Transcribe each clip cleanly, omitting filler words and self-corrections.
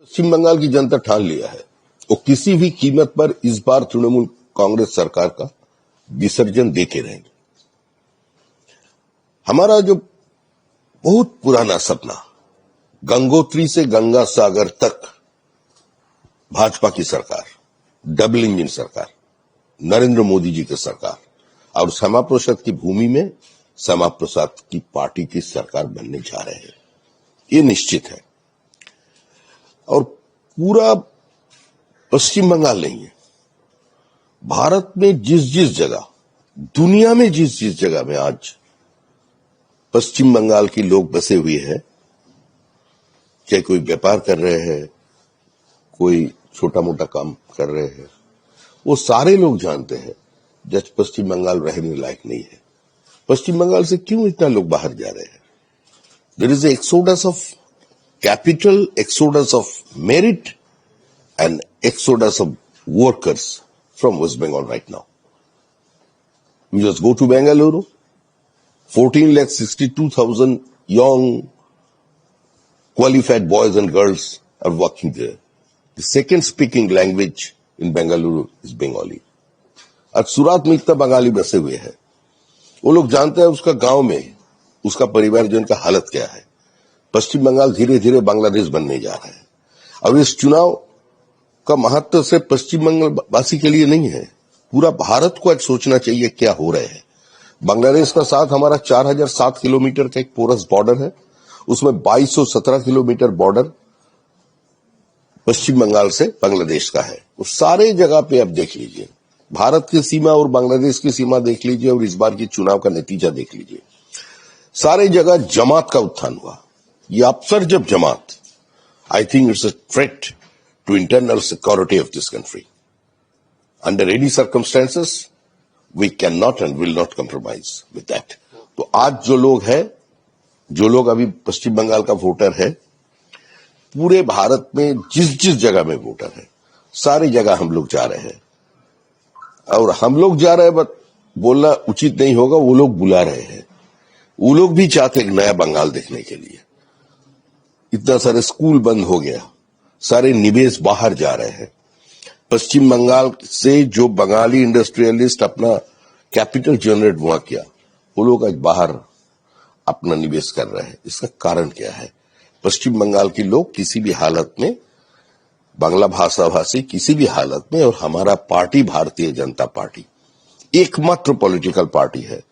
पश्चिम बंगाल की जनता ठान लिया है वो किसी भी कीमत पर इस बार तृणमूल कांग्रेस सरकार का विसर्जन देके रहेंगे। हमारा जो बहुत पुराना सपना, गंगोत्री से गंगा सागर तक भाजपा की सरकार, डबल इंजन सरकार, नरेंद्र मोदी जी की सरकार और श्यामा प्रसाद की भूमि में श्यामा प्रसाद की पार्टी की सरकार बनने जा रहे हैं, ये निश्चित है। और पूरा पश्चिम बंगाल नहीं है, भारत में जिस जिस जगह, दुनिया में जिस जिस जगह में आज पश्चिम बंगाल के लोग बसे हुए हैं, चाहे कोई व्यापार कर रहे हैं, कोई छोटा मोटा काम कर रहे हैं, वो सारे लोग जानते हैं जब पश्चिम बंगाल रहने लायक नहीं है। पश्चिम बंगाल से क्यों इतना लोग बाहर जा रहे हैं? There is exodus of capital, exodus of merit and exodus of workers from West Bengal right now. You just go to Bengaluru, 14,62,000 young qualified boys and girls are working there. The second speaking language in Bengaluru is Bengali. आज सूरत में इतना बंगाली बसे हुए हैं, वो लोग जानते हैं उसका गांव में उसका परिवारजन का हालत क्या है। पश्चिम बंगाल धीरे धीरे बांग्लादेश बनने जा रहा है और इस चुनाव का महत्व से पश्चिम बंगाल वासी के लिए नहीं है, पूरा भारत को आज सोचना चाहिए क्या हो रहे हैं। बांग्लादेश का साथ हमारा 4007 किलोमीटर का एक पोरस बॉर्डर है, उसमें 2217 किलोमीटर बॉर्डर पश्चिम बंगाल से बांग्लादेश का है। उस सारे जगह पे आप देख लीजिए, भारत की सीमा और बांग्लादेश की सीमा देख लीजिए और इस बार की चुनाव का नतीजा देख लीजिए। सारे जगह जमात का उत्थान हुआ। ये अफसर जब जमात, I think it's a threat to internal security of this country. Under any circumstances, we cannot and will not compromise with that. तो आज जो लोग अभी पश्चिम बंगाल का वोटर है, पूरे भारत में जिस जिस जगह में वोटर है, सारी जगह हम लोग जा रहे हैं। और हम लोग जा रहे हैं, बट बोलना उचित नहीं होगा, वो लोग बुला रहे हैं। वो लोग भी चाहते हैं नया बंगाल देखने के लिए। इतना सारे स्कूल बंद हो गया, सारे निवेश बाहर जा रहे हैं। पश्चिम बंगाल से जो बंगाली इंडस्ट्रियलिस्ट अपना कैपिटल जनरेट हुआ किया, वो लोग आज बाहर अपना निवेश कर रहे हैं। इसका कारण क्या है? पश्चिम बंगाल के लोग किसी भी हालत में, बांग्ला भाषा भाषी किसी भी हालत में, और हमारा पार्टी भारतीय जनता पार्टी एकमात्र पॉलिटिकल पार्टी है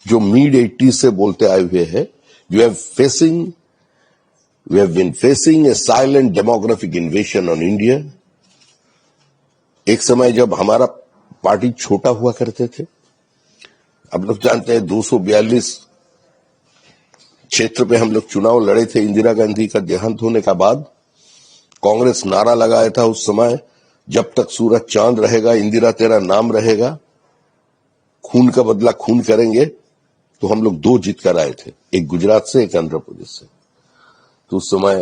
जो मिड 80s से बोलते आए हुए है, We have been facing a silent demographic invasion on India. एक समय जब हमारा पार्टी छोटा हुआ करते थे, अब लोग जानते हैं 242 क्षेत्र पे हम लोग चुनाव लड़े थे। इंदिरा गांधी का देहांत होने का बाद कांग्रेस नारा लगाया था उस समय, जब तक सूरज चांद रहेगा इंदिरा तेरा नाम रहेगा, खून का बदला खून करेंगे। तो हम लोग 2 जीत कर आए थे, एक गुजरात से, एक आंध्र प्रदेश से। तो उस समय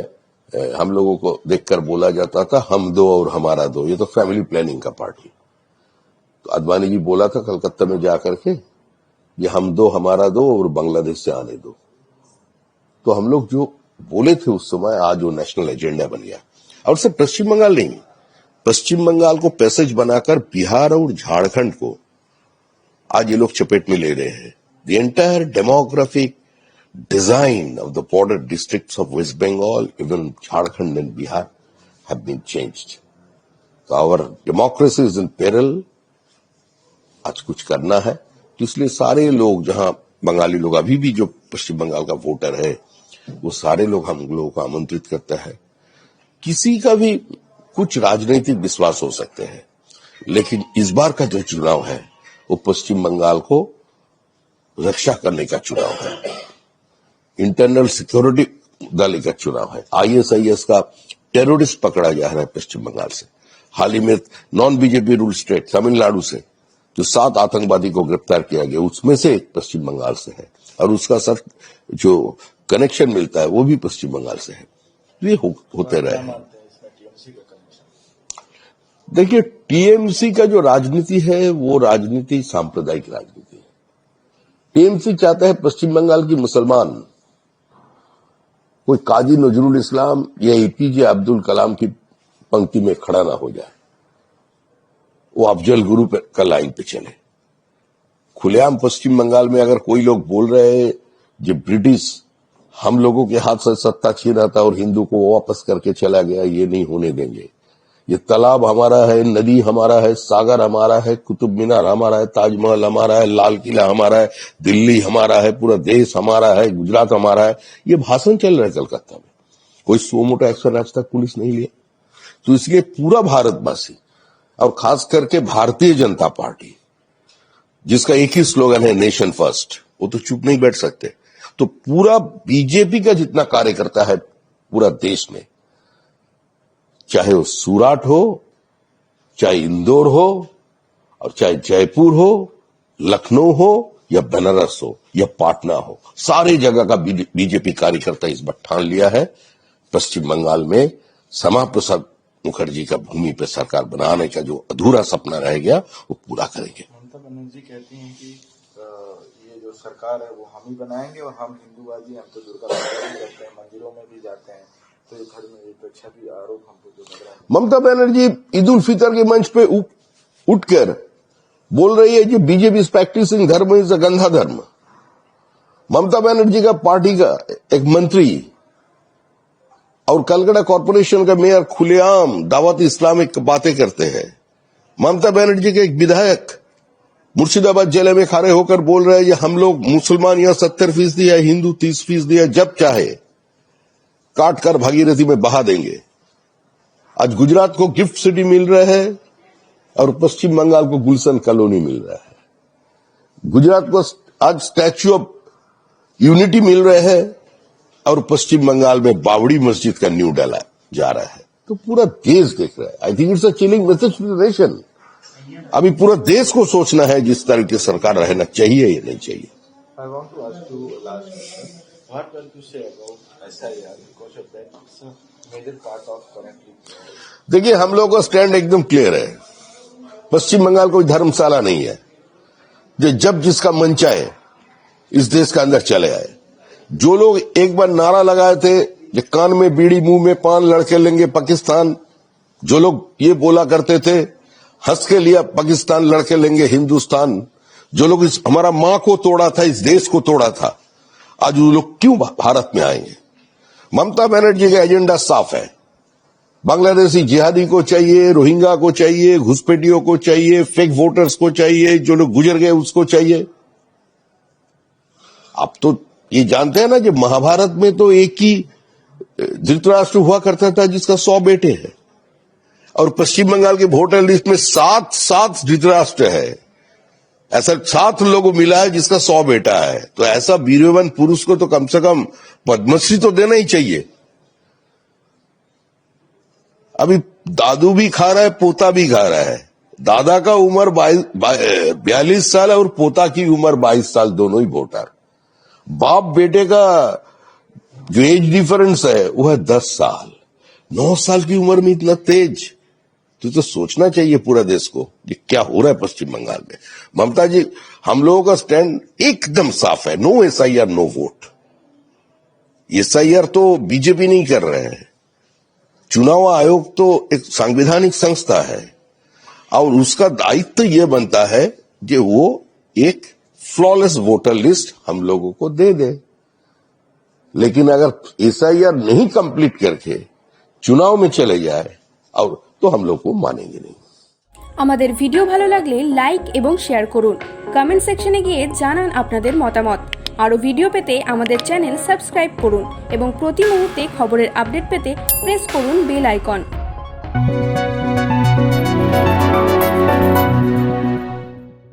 हम लोगों को देखकर बोला जाता था हम 2 और हमारा 2, ये तो फैमिली प्लानिंग का पार्टी। तो आडवाणी जी बोला था कलकत्ता में जाकर के, ये हम 2 हमारा 2 और बांग्लादेश से आने दो। तो हम लोग जो बोले थे उस समय, आज वो नेशनल एजेंडा बन गया। और सिर्फ पश्चिम बंगाल नहीं, पश्चिम बंगाल को पैसेज बनाकर बिहार और झारखंड को आज ये लोग चपेट में ले रहे हैं। The entire demographic design of the border districts of West Bengal, even Jharkhand and Bihar have been changed. So our democracy is in peril. आज कुछ करना है, तो इसलिए सारे लोग, जहां बंगाली लोग अभी भी जो पश्चिम बंगाल का वोटर है, वो सारे लोग हम लोगों को आमंत्रित करता है। किसी का भी कुछ राजनीतिक विश्वास हो सकते हैं, लेकिन इस बार का जो चुनाव है वो पश्चिम बंगाल को रक्षा करने का चुनाव है। इंटरनल सिक्योरिटी दल का चुनाव है। ISIS का टेररिस्ट पकड़ा जा रहा है पश्चिम बंगाल से। हाल ही में non BJP rule state Tamil Nadu से जो 7 आतंकवादी को गिरफ्तार किया गया, उसमें से एक पश्चिम बंगाल से है, और उसका सर जो कनेक्शन मिलता है वो भी पश्चिम बंगाल से है। ये होते रहे हैं। देखिए, टीएमसी का जो राजनीति है वो राजनीति सांप्रदायिक राजनीति है। टीएमसी चाहता है पश्चिम बंगाल की मुसलमान कोई काजी नजरुल इस्लाम या एपीजे अब्दुल कलाम की पंक्ति में खड़ा ना हो जाए, वो अफजल गुरु का लाइन पे चले। खुलेआम पश्चिम बंगाल में अगर कोई लोग बोल रहे हैं जो ब्रिटिश हम लोगों के हाथ से सत्ता छीना था और हिंदू को वापस करके चला गया, ये नहीं होने देंगे। ये तालाब हमारा है, नदी हमारा है, सागर हमारा है, कुतुब मीनार हमारा है, ताजमहल हमारा है, लाल किला हमारा है, दिल्ली हमारा है, पूरा देश हमारा है, गुजरात हमारा है। ये भाषण चल रहा है कलकत्ता में, कोई सो मोटा एक्शन आज तक पुलिस नहीं लिया। तो इसलिए पूरा भारतवासी और खास करके भारतीय जनता पार्टी, जिसका एक ही स्लोगन है नेशन फर्स्ट, वो तो चुप नहीं बैठ सकते। तो पूरा बीजेपी का जितना कार्यकर्ता है पूरा देश में, चाहे वो सूरत हो, चाहे इंदौर हो, और चाहे जयपुर हो, लखनऊ हो, या बनारस हो, या पाटना हो, सारी जगह का बीजेपी कार्यकर्ता इस बार ठान लिया है पश्चिम बंगाल में श्यामा प्रसाद मुखर्जी का भूमि पे सरकार बनाने का जो अधूरा सपना रह गया वो पूरा करेंगे। ममता बनर्जी कहती हैं कि ये जो सरकार है वो हम ही बनाएंगे और हम हिंदूवादी, हम तो दुर्गा पूजा भी करते हैं, मंदिरों में भी जाते हैं, तो ये धर्म निरपेक्षा भी आरोप हमको जो लग रहा है। ममता बनर्जी ईद उल फितर के मंच पे उठकर बोल रही है कि बीजेपी इज प्रैक्टिसिंग धर्म इज अ गंदा धर्म। ममता बनर्जी का पार्टी का एक मंत्री और कलकत्ता कॉर्पोरेशन का मेयर खुलेआम दावत इस्लामिक बातें करते हैं। ममता बनर्जी के एक विधायक मुर्शिदाबाद जिले में खड़े होकर बोल रहे हैं कि हम लोग मुसलमान यहाँ 70% है, हिंदू 30% है, जब चाहे काट कर भागीरथी में बहा देंगे। आज गुजरात को गिफ्ट सिटी मिल रहा है और पश्चिम बंगाल को गुलशन कॉलोनी मिल रहा है। गुजरात को आज स्टैच्यू ऑफ यूनिटी मिल रहा है और पश्चिम बंगाल में बावड़ी मस्जिद का न्यू डाला जा रहा है। तो पूरा देश देख रहा है। I think it's a chilling message to the nation. अभी पूरा देश को सोचना है जिस तरह की सरकार रहना चाहिए या नहीं चाहिए। I want to ask you last question. What will you say about SIR because of that it's a major part of currently? देखिए, हम लोगों का स्टैंड एकदम क्लियर है। पश्चिम बंगाल कोई धर्मशाला नहीं है जो जब जिसका मन चाहे इस देश के अंदर चले आए। जो लोग एक बार नारा लगाए थे कि कान में बीड़ी मुंह में पान लड़के लेंगे पाकिस्तान, जो लोग ये बोला करते थे हंस के लिया पाकिस्तान लड़के लेंगे हिंदुस्तान, जो लोग हमारा मां को तोड़ा था, इस देश को तोड़ा था, आज वो लोग क्यों भारत में आएंगे? ममता बनर्जी का एजेंडा साफ है। बांग्लादेशी जिहादी को चाहिए, रोहिंग्या को चाहिए, घुसपैठियों को चाहिए, फेक वोटर्स को चाहिए, जो लोग गुजर गए उसको चाहिए। आप तो ये जानते हैं ना कि महाभारत में तो एक ही धृतराष्ट्र हुआ करता था जिसका 100 बेटे हैं, और पश्चिम बंगाल के वोटर लिस्ट में 7 धृतराष्ट्र है। ऐसा 7 लोगों मिला है जिसका 100 बेटा है। तो ऐसा वीर्यवान पुरुष को तो कम से कम पद्मश्री तो देना ही चाहिए। अभी दादू भी खा रहा है, पोता भी खा रहा है। दादा का उम्र 42 साल है और पोता की उम्र 22 साल, दोनों ही वोटर। बाप बेटे का जो एज डिफरेंस है वो है 10 साल। 9 साल की उम्र में इतना तेज, तो सोचना चाहिए पूरा देश को ये क्या हो रहा है पश्चिम बंगाल में। ममता जी, हम लोगों का स्टैंड एकदम साफ है। No SIR no vote. SIR तो बीजेपी नहीं कर रहे हैं। चुनाव आयोग तो एक संवैधानिक संस्था है और उसका दायित्व यह बनता है कि वो एक फ्लॉलेस वोटर लिस्ट हम लोगों को दे दे। लेकिन अगर SIR नहीं कंप्लीट करके चुनाव में चले जाए और तो हम लोग को मानेंगे नहीं। আমাদের ভিডিও ভালো লাগলে লাইক এবং শেয়ার করুন। কমেন্ট সেকশনে গিয়ে জানান আপনাদের মতামত। আরো ভিডিও পেতে আমাদের চ্যানেল সাবস্ক্রাইব করুন এবং প্রতি মুহূর্তে খবরের আপডেট পেতে প্রেস করুন বেল আইকন।